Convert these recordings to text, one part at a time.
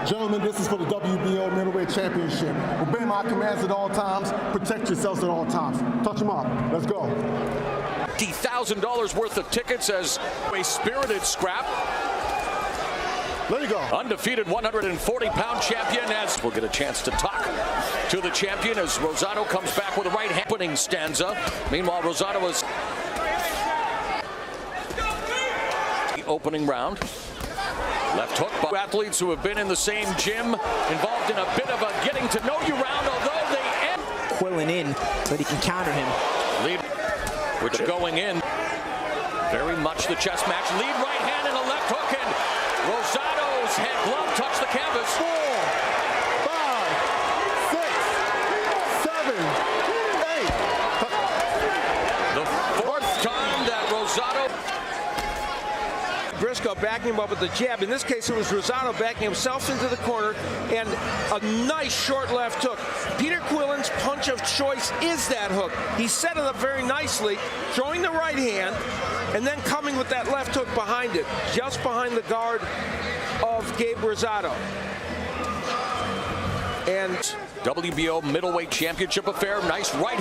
Gentlemen, this is for the WBO Middleweight Championship. Obey my commands at all times. Protect yourselves at all times. Touch them up. Let's go. $50,000 worth of tickets as a spirited scrap. There you go. Undefeated 140-pound champion, as we'll get a chance to talk to the champion as Rosado comes back with a right hand opening stanza. Meanwhile, Rosado is the opening round. Left hook by athletes who have been in the same gym, involved in a bit of a getting to know you round, although they end. Quillin in, but he can counter him. Lead, which going in, very much the chess match. Lead right hand and a left hook, and Rosado's head glove touched the canvas. 4, 5, 6, 7, 8. The fourth time that Rosado. Briscoe backing him up with the jab. In this case, it was Rosado backing himself into the corner, and a nice short left hook. Peter Quillin's punch of choice is that hook. He set it up very nicely, throwing the right hand, and then coming with that left hook behind it, just behind the guard of Gabe Rosado. And WBO middleweight championship affair, nice right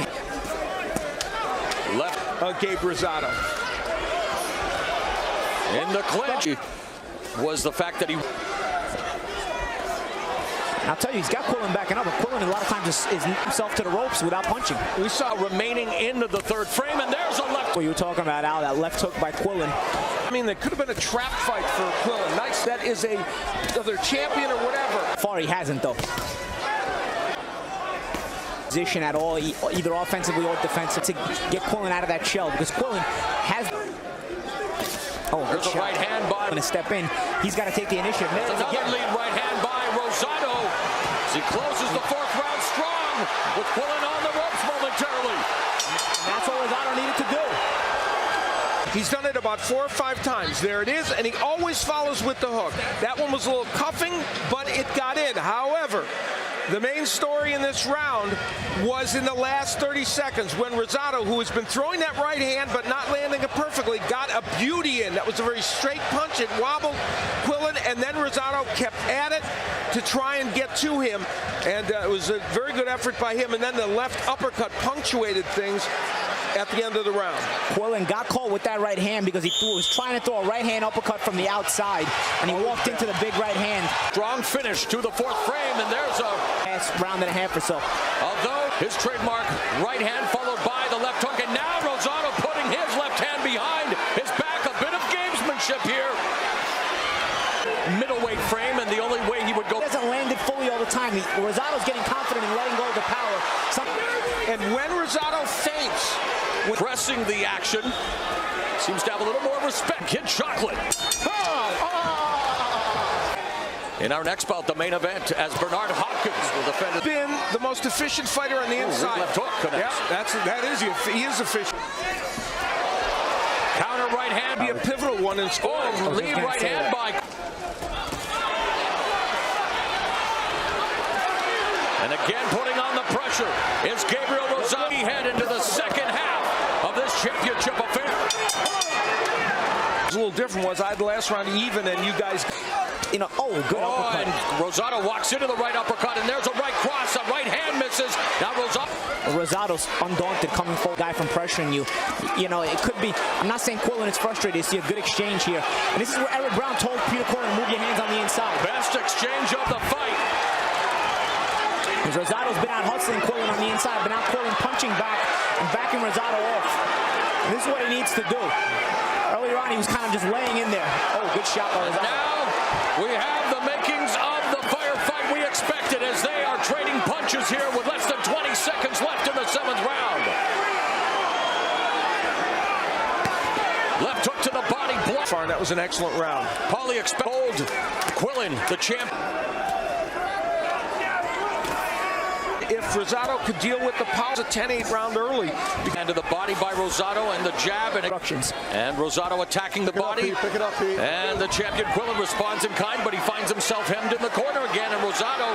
left Gabe Rosado. In the clinch was the fact that he. I'll tell you, he's got Quillin backing up, but Quillin a lot of times is himself to the ropes without punching. We saw remaining into the third frame, and there's a left. What you were talking about, Al, that left hook by Quillin. I mean, there could have been a trap fight for Quillin. Nice, that is either champion or whatever. Far he hasn't, though. Position at all, either offensively or defensive, to get Quillin out of that shell, because Quillin has. Oh, good shot. Right hand by. Going to step in. He's got to take the initiative. Another lead right hand by Rosado. As he closes the fourth round strong with Quillin on the ropes momentarily. And that's all Rosado needed to do. He's done it about 4 or 5 times. There it is, and he always follows with the hook. That one was a little cuffing, but it got in. However, the main story in this round was in the last 30 seconds when Rosado, who has been throwing that right hand but not landing it perfectly, got a beauty in. That was a very straight punch. It wobbled Quillin, and then Rosado kept at it to try and get to him. And it was a very good effort by him. And then the left uppercut punctuated things at the end of the round. Quillin got caught with that right hand because he was trying to throw a right hand uppercut from the outside, and he walked into the big right hand. Strong finish to the fourth frame, and there's a last round and a half or so. Although his trademark right hand followed by the left hook, and now Rosado putting his left hand behind his back. A bit of gamesmanship here. Middleweight frame, and the only way he would go. He doesn't land it fully all the time. Rosado's getting confident in letting go of the power. And when Rosado feints, pressing the action, seems to have a little more respect. Kid Chocolate. In our next bout, the main event, as Bernard Hopkins will defend. Been the most efficient fighter on the inside. Left hook connects. Yeah, he is efficient. Counter right hand. Be a pivotal one in scoring. Lead right hand by. And again, putting on the pressure is Gabriel Rosado. He head into the second half of this championship affair. It's a little different. Was I the last round even, and you guys. You know, good uppercut. And Rosado walks into the right uppercut, and there's a right cross. A right hand misses. Now Rosado's undaunted, coming forward, guy from pressuring you. You know, it could be. I'm not saying Quillin is frustrated. You see a good exchange here, and this is where Eric Brown told Peter Quillin to move your hands on the inside. Best exchange of the fight. Because Rosado's been out hustling Quillin on the inside, but now Quillin punching back and backing Rosado off. And this is what he needs to do. Earlier on, he was kind of just laying in there. Oh, good shot by Rosado. Now we have the makings of the firefight we expected, as they are trading punches here with less than 20 seconds left in the 7th round. Left hook to the body. That was an excellent round. Paulie expelled. Quillin, the champ. If Rosado could deal with the power, a 10-8 round early. And to the body by Rosado, and the jab, and Rosado attacking the body. Pick it up, Pete. And the champion Quillin responds in kind, but he finds himself hemmed in the corner again. And Rosado,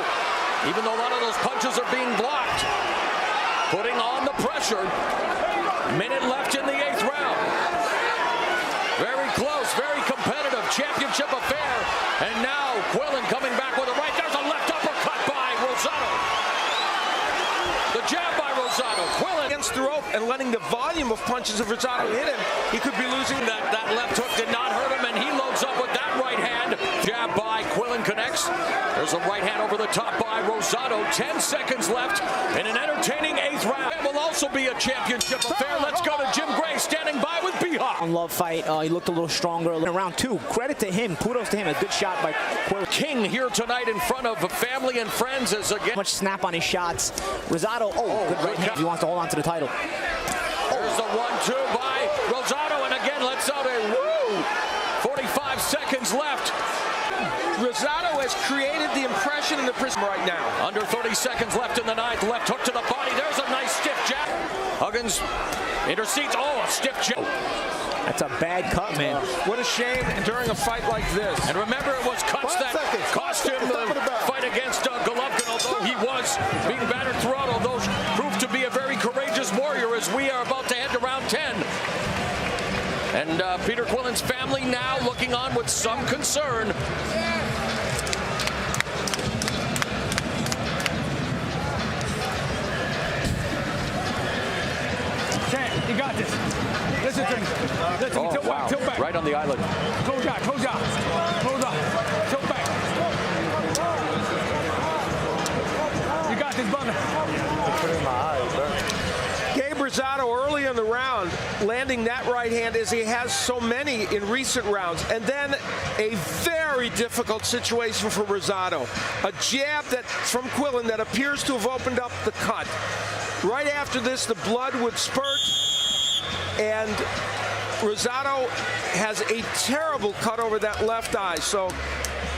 even though a lot of those punches are being blocked, putting on the pressure. Minute left in the 8th round. Very close, very competitive championship affair. And now Quillin coming back with a right. and letting the volume of punches of Rosado hit him, he could be losing. That left hook did not hurt him, and he loads up with that right hand. Jab by Quillin connects. There's a right hand over the top by Rosado. 10 seconds left in an entertaining 8th round. It will also be a championship affair. Let's go to Jim Gray standing by with B-Hop. On Love fight, he looked a little stronger in round 2. Credit to him. Kudos to him. A good shot by Quillin. King here tonight in front of family and friends as again. Much snap on his shots. Rosado, good right hand. He wants to hold on to the title. There's the 1-2 by Rosado, and again, let's out a woo! 45 seconds left. Rosado has created the impression in the prison right now. Under 30 seconds left in the 9th. Left hook to the body. There's a nice stiff jab. Huggins intercedes. Oh, a stiff jab. That's a bad cut, man. What a shame during a fight like this. And remember, it was cuts that cost him the fight against Golovkin, although he was being battered throughout, although proved to be a very courageous warrior as we are about to head to round 10. And Peter Quillin's family now looking on with some concern. You got this. Listen to him. Listen, Oh, tilt wow. back, tilt back. Right on the island. Close out, close out. Close out. Tilt back. You got this, brother. Gabe Rosado early in the round landing that right hand as he has so many in recent rounds. And then a very difficult situation for Rosado. A jab that from Quillin that appears to have opened up the cut. Right after this, the blood would spurt, and Rosado has a terrible cut over that left eye. So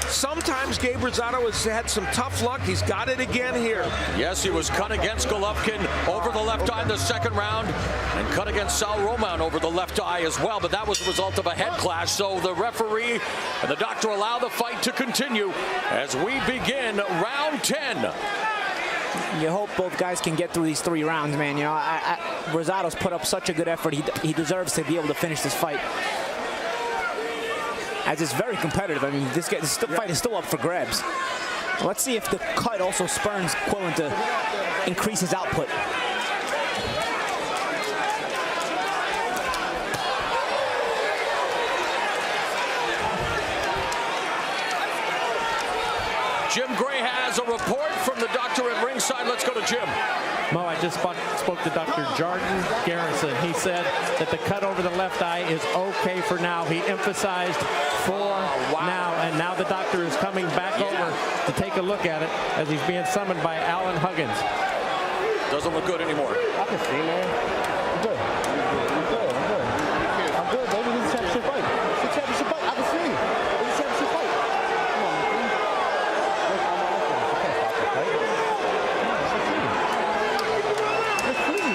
sometimes Gabe Rosado has had some tough luck. He's got it again here. Yes, he was cut against Golovkin over the left eye in the 2nd round, and cut against Sal Roman over the left eye as well, but that was a result of a head clash. So the referee and the doctor allow the fight to continue as we begin round 10. You hope both guys can get through these 3 rounds, man. You know, Rosado's put up such a good effort. He deserves to be able to finish this fight, as it's very competitive. I mean, this fight is still up for grabs. Let's see if the cut also spurns Quillin to increase his output. Jim Gray has a report from the doctor at ringside. Let's go to Jim. Mo, I just spoke to Dr. Jordan Garrison. He said that the cut over the left eye is okay for now. He emphasized for now, and now the doctor is coming back over to take a look at it as he's being summoned by Alan Huggins. Doesn't look good anymore. I can see, man. I'm good. I'm good. I'm good. I'm good, baby. This is a championship fight. It's a championship fight. I can see. It's a championship fight. Come on, man. Look, I'm on offense. You can't stop this fight. Come on, let's see.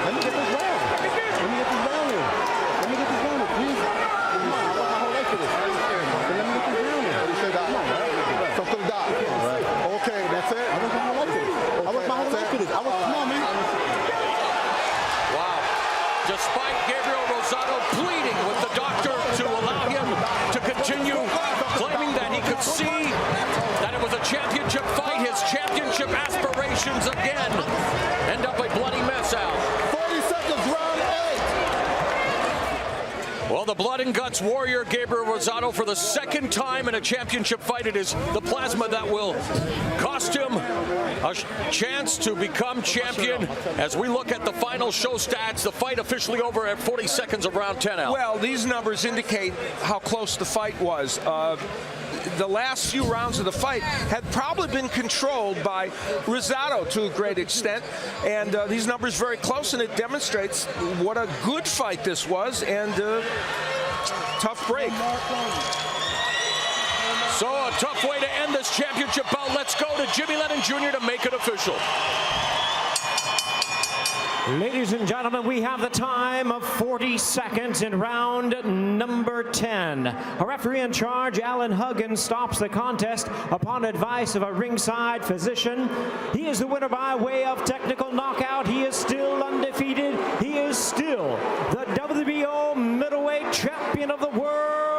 Let me get this round. Let me get this round in. Let me get this round in, please. Come on, I want my whole life for this. Let me get this round in. What do you say, Doc? Something to the Doc. Okay, that's it. I want my whole life for this. I want my whole life for this. Come on, man. Wow. Despite Gabriel Rosado pleading with the doctor to allow him to continue, claiming that he could see that it was a championship fight, his championship aspirations again end up a bloody mess out. 40 seconds, round 8. Well, the blood and guts warrior Gabriel Rosado, for the 2nd time in a championship fight, it is the plasma that will cost him a chance to become champion. As we look at the final show stats, the fight officially over at 40 seconds of round 10 out. Well, these numbers indicate how close the fight was. The last few rounds of the fight had probably been controlled by Rosado to a great extent, and these numbers very close, and it demonstrates what a good fight this was, and tough break. So a tough way to end this championship bout. Let's go to Jimmy Lennon Jr. to make it official. Ladies and gentlemen, we have the time of 40 seconds in round number 10. A referee in charge, Alan Huggins, stops the contest upon advice of a ringside physician. He is the winner by way of technical knockout. He is still undefeated. He is still the WBO middleweight champion of the world.